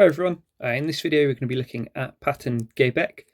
Hi everyone, in this video we're going to be looking at pattern Ge-Baek,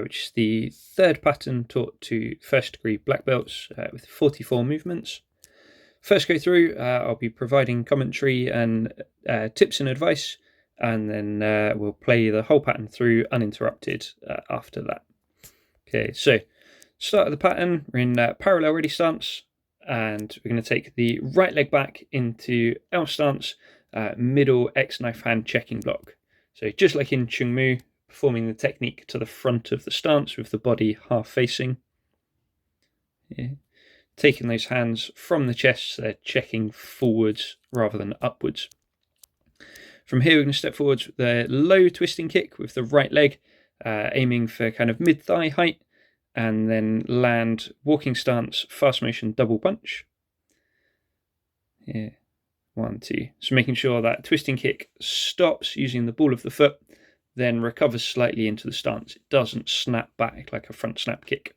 which is the third pattern taught to first degree black belts with 44 movements. First go through, I'll be providing commentary and tips and advice, and then we'll play the whole pattern through uninterrupted after that. Okay, so start of the pattern, we're in parallel ready stance, and we're going to take the right leg back into L stance, middle X knife hand checking block. So just like in Chung Mu, performing the technique to the front of the stance with the body half facing. Yeah. Taking those hands from the chest, so they're checking forwards rather than upwards. From here we're going to step forwards with a low twisting kick with the right leg, aiming for kind of mid-thigh height, and then land walking stance, fast motion double punch. Yeah. 1, 2. So making sure that twisting kick stops using the ball of the foot, then recovers slightly into the stance. It doesn't snap back like a front snap kick.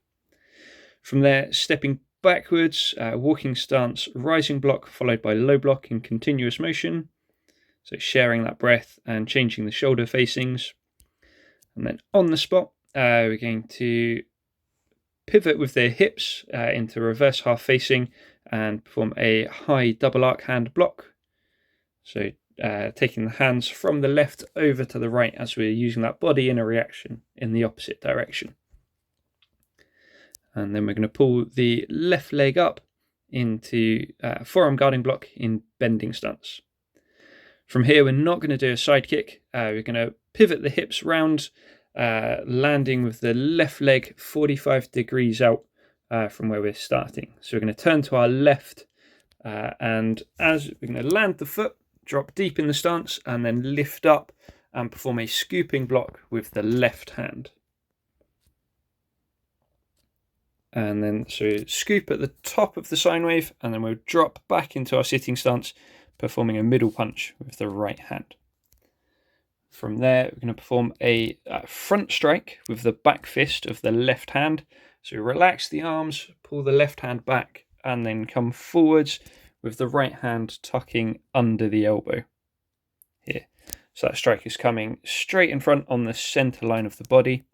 From there, stepping backwards, walking stance, rising block followed by low block in continuous motion. So sharing that breath and changing the shoulder facings. And then on the spot, we're going to pivot with the hips into reverse half facing and perform a high double arc hand block. So taking the hands from the left over to the right as we're using that body in a reaction in the opposite direction. And then we're going to pull the left leg up into forearm guarding block in bending stance. From here, we're not going to do a side kick. We're going to pivot the hips round, landing with the left leg 45 degrees out from where we're starting. So we're going to turn to our left, and as we're going to land the foot, drop deep in the stance, and then lift up and perform a scooping block with the left hand. And then so scoop at the top of the sine wave, and then we'll drop back into our sitting stance, performing a middle punch with the right hand. From there, we're going to perform a front strike with the back fist of the left hand. So relax the arms, pull the left hand back, and then come forwards with the right hand tucking under the elbow here. So that strike is coming straight in front on the center line of the body.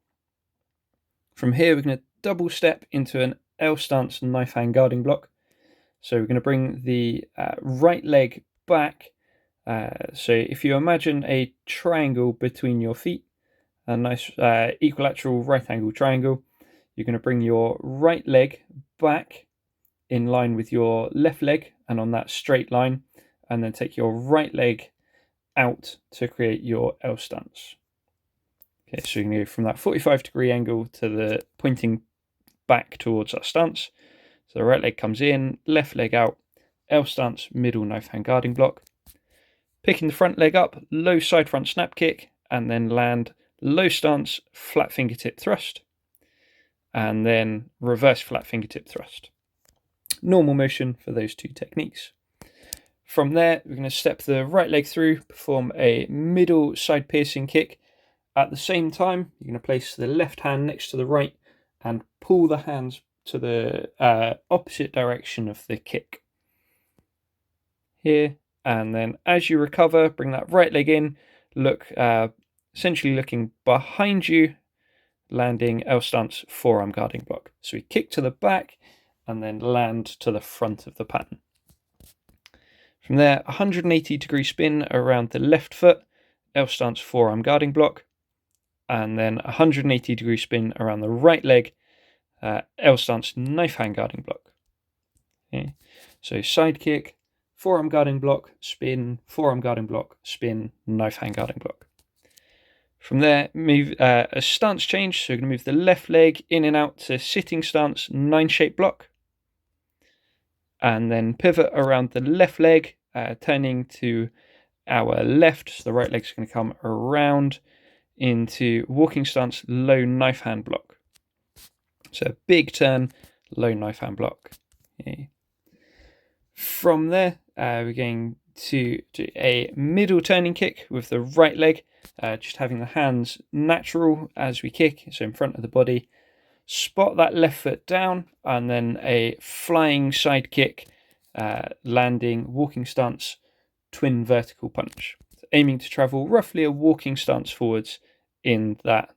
From here, we're going to double step into an L stance knife hand guarding block. So we're going to bring the right leg back. So if you imagine a triangle between your feet, a nice equilateral right angle triangle, you're going to bring your right leg back in line with your left leg and on that straight line, and then take your right leg out to create your L stance. Okay, so you can go from that 45-degree angle to the pointing back towards our stance. So the right leg comes in, left leg out, L stance, middle knife hand guarding block. Picking the front leg up, low side front snap kick, and then land low stance, flat fingertip thrust, and then reverse flat fingertip thrust. Normal motion for those two techniques. From there, we're going to step the right leg through, perform a middle side piercing kick. At the same time, you're going to place the left hand next to the right and pull the hands to the opposite direction of the kick. Here, and then as you recover, bring that right leg in, look, essentially looking behind you, landing L stance forearm guarding block. So we kick to the back and then land to the front of the pattern. From there, 180-degree spin around the left foot, L stance forearm guarding block, and then 180-degree spin around the right leg, L stance knife hand guarding block. Okay. So side kick, forearm guarding block, spin, forearm guarding block, spin, knife hand guarding block. From there, move a stance change. So we're going to move the left leg in and out to sitting stance, 9-shape block. And then pivot around the left leg, turning to our left. So the right leg's going to come around into walking stance, low knife hand block. So a big turn, low knife hand block. Okay. From there, we're going to do a middle turning kick with the right leg, just having the hands natural as we kick, so in front of the body. Spot that left foot down, and then a flying side kick, landing walking stance, twin vertical punch. So aiming to travel roughly a walking stance forwards in that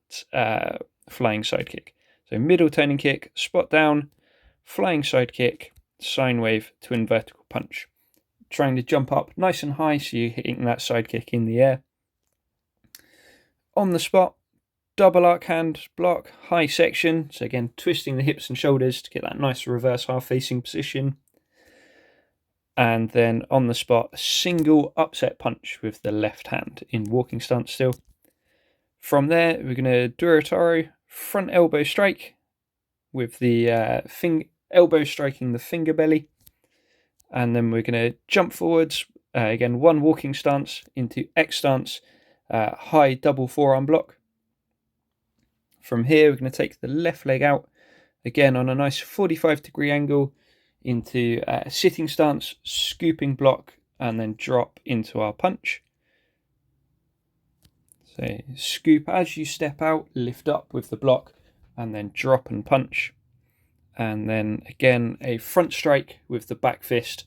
flying side kick. So middle turning kick, spot down, flying side kick, sine wave, twin vertical punch. Trying to jump up nice and high so you're hitting that side kick in the air. On the spot, double arc hand block, high section. So again, twisting the hips and shoulders to get that nice reverse half facing position. And then on the spot, a single upset punch with the left hand in walking stance still. From there, we're going to Durataro, front elbow strike with the elbow striking the finger belly. And then we're going to jump forwards, again, one walking stance into X stance, high double forearm block. From here, we're going to take the left leg out, again on a nice 45-degree angle, into a sitting stance, scooping block, and then drop into our punch. So scoop as you step out, lift up with the block, and then drop and punch. And then again, a front strike with the back fist,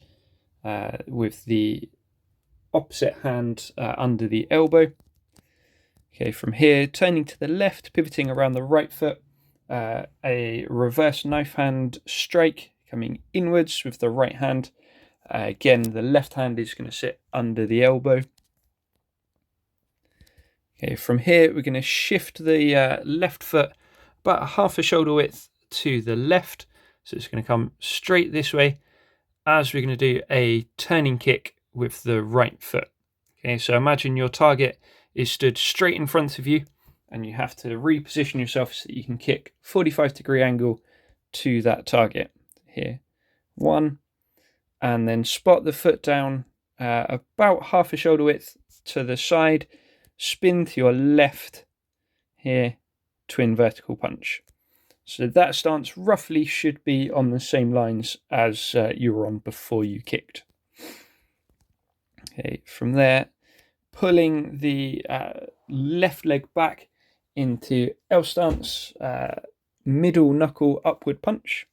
with the opposite hand under the elbow. Okay, from here, turning to the left, pivoting around the right foot, a reverse knife hand strike coming inwards with the right hand. Again, the left hand is going to sit under the elbow. Okay, from here, we're going to shift the left foot about half a shoulder width to the left. So it's going to come straight this way as we're going to do a turning kick with the right foot. Okay, so imagine your target is stood straight in front of you and you have to reposition yourself so that you can kick 45-degree angle to that target. Here, one, and then spot the foot down about half a shoulder width to the side, spin to your left here, twin vertical punch. So that stance roughly should be on the same lines as you were on before you kicked. Okay, from there, pulling the left leg back into L stance, middle knuckle upward punch,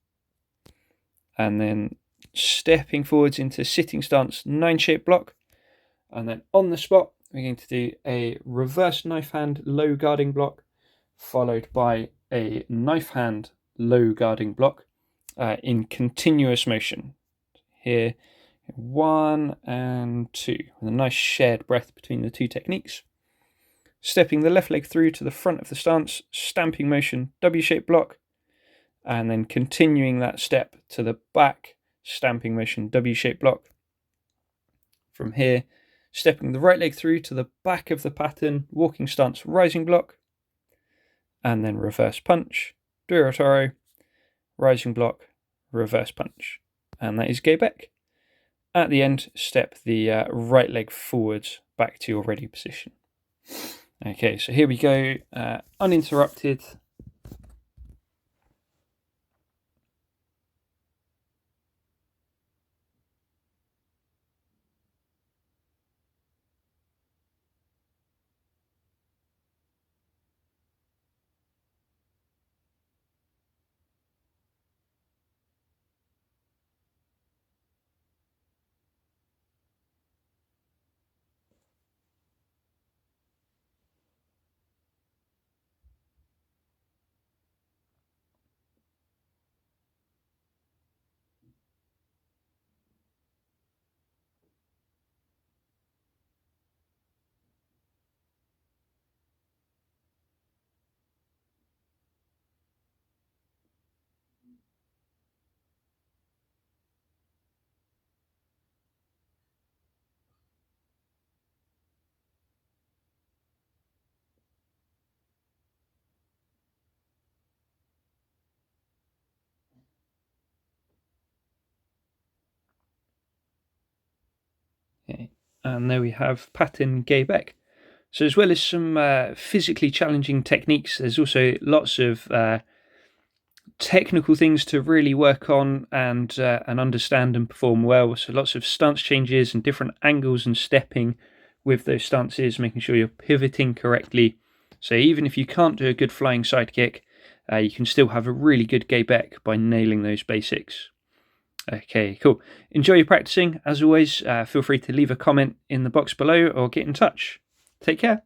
and then stepping forwards into sitting stance, 9-shape block, and then on the spot we're going to do a reverse knife hand low guarding block, followed by a knife hand low guarding block in continuous motion. Here, 1 and 2, with a nice shared breath between the two techniques. Stepping the left leg through to the front of the stance, stamping motion, W-shaped block, and then continuing that step to the back, stamping motion, W-shaped block. From here, stepping the right leg through to the back of the pattern, walking stance, rising block, and then reverse punch, Durataro, rising block, reverse punch. And that is Ge-Baek. At the end, step the right leg forwards back to your ready position. Okay, so here we go, uninterrupted. Okay, and there we have pattern Ge-Baek. So as well as some physically challenging techniques, there's also lots of technical things to really work on and understand and perform well. So lots of stance changes and different angles and stepping with those stances, making sure you're pivoting correctly. So even if you can't do a good flying side kick, you can still have a really good Ge-Baek by nailing those basics. Okay, cool. Enjoy your practicing. As always, feel free to leave a comment in the box below or get in touch. Take care.